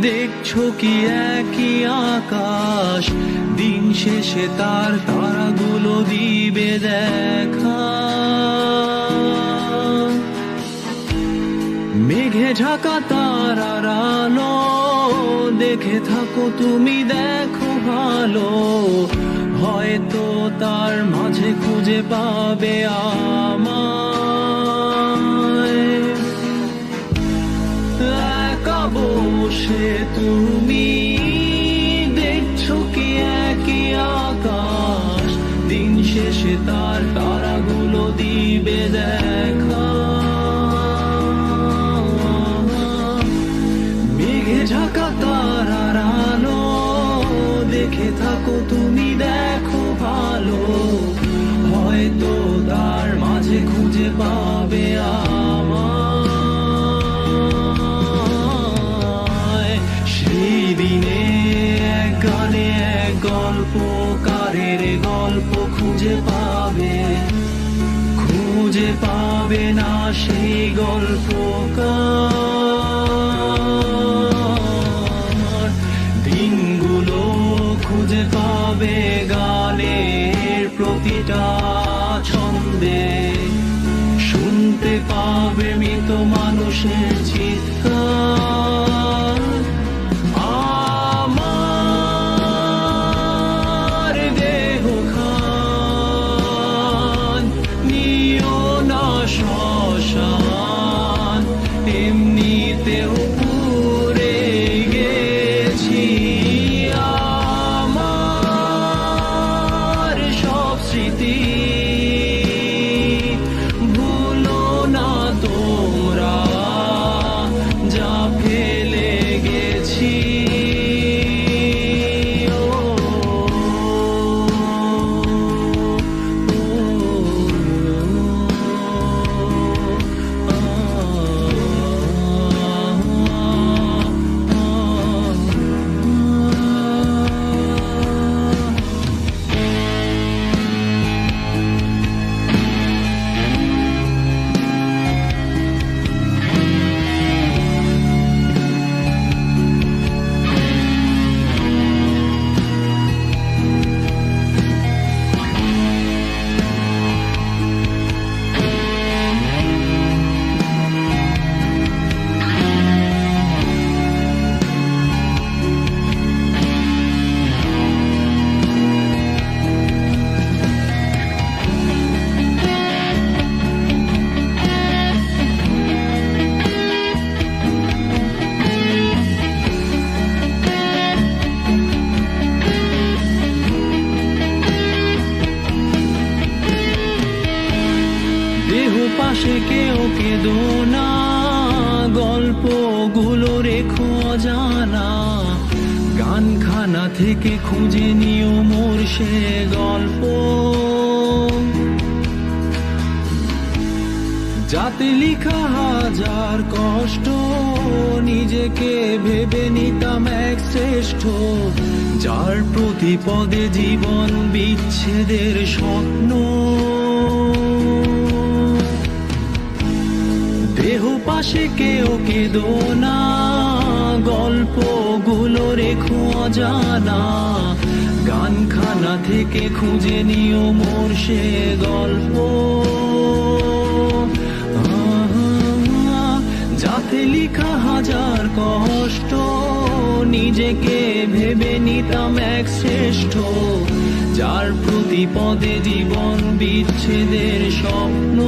দেখছো কি একই আকাশ, দিন শেষে তার তারাগুলো দিবে দেখা। মেঘে ঢাকা তারার আলো দেখে থাকো তুমি, দেখো ভালো, হয়তো তার মাঝে খুঁজে পাবে আমায়। একা বসে তুমি দেখছো কি একই আকাশ, দিন শেষে তার তারাগুলো দিবে দেখা। মেঘে ঢাকা তারার আলো দেখে থাকো তুমি, দেখো ভালো, হয়তো তার মাঝে খুঁজে পাবে আমায়। সেই দিনে এক গানে এক গল্পকারের গল্প খুঁজে পাবে না সেই গল্পকার। দিনগুলো খুঁজে পাবে গানের প্রতিটা ছন্দে, শুনতে পাবে মৃত মানুষের চিৎকার। আমার দেহ খান নিও না শ্মশান, এমনিতেও পুড়ে গেছি। আমার সব স্মৃতি ভুলো না তোমরা, যা ফেলে গেছি। পাশে কেউ কেঁদো না, গল্পগুলো রেখো অজানা, গানখানা থেকে খুঁজে নিও মোর সে গল্প। যাতে লিখা হাজার কষ্ট, নিজেকে ভেবে নিতাম এক শ্রেষ্ঠ, যার প্রতি পদে জীবন বিচ্ছেদের স্বপ্ন। দেহ পাশে কেউ কেঁদো না, গল্পগুলো রেখো অজানা, গানখানা থেকে খুঁজে নিও মোর সে গল্প। যাতে লিখা হাজার কষ্ট, নিজেকে ভেবে নিতাম এক শ্রেষ্ঠ, যার প্রতি পদে জীবন বিচ্ছেদের স্বপ্ন।